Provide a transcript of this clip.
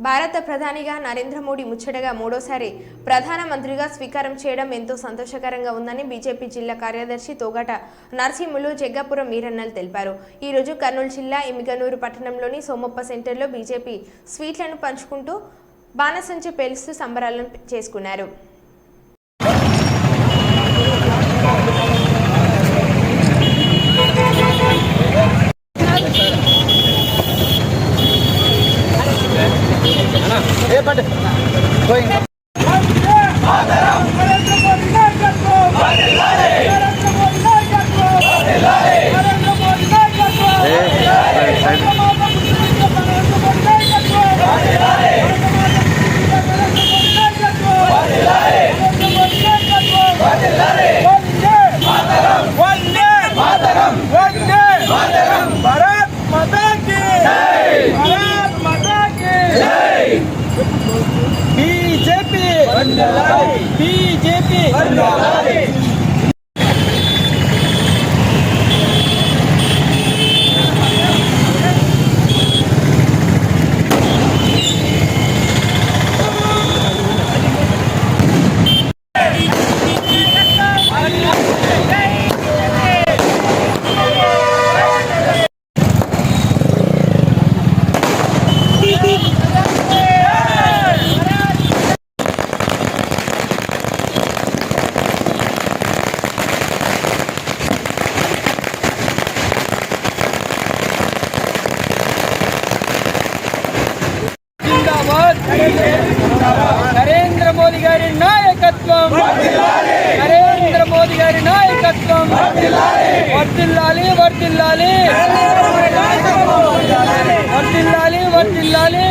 భారత ప్రధానిగా నరేంద్ర మోడీ ముచ్చటగా మూడోసారి ప్రధానమంత్రిగా స్వీకారం చేయడం ఎంతో సంతోషకరంగా ఉందని బీజేపీ జిల్లా కార్యదర్శి తోగట నర్సింహులు జగ్గాపురం వీరన్నలు తెలిపారు. ఈ రోజు కర్నూలు జిల్లా ఎమ్మిగనూరు పట్టణంలోని సోమప్ప సెంటర్లో బీజేపీ స్వీట్లను పంచుకుంటూ బాణసంచ పేలుస్తూ సంబరాలను చేసుకున్నారు. बीजेपी नरेंद्र मोदी गारी नायकत्वम नरेंद्र मोदी गारी नायकत्वम वर्दिल्लाली वर्दिल्लाली वर्दिल्लाली वर्दिल्लाली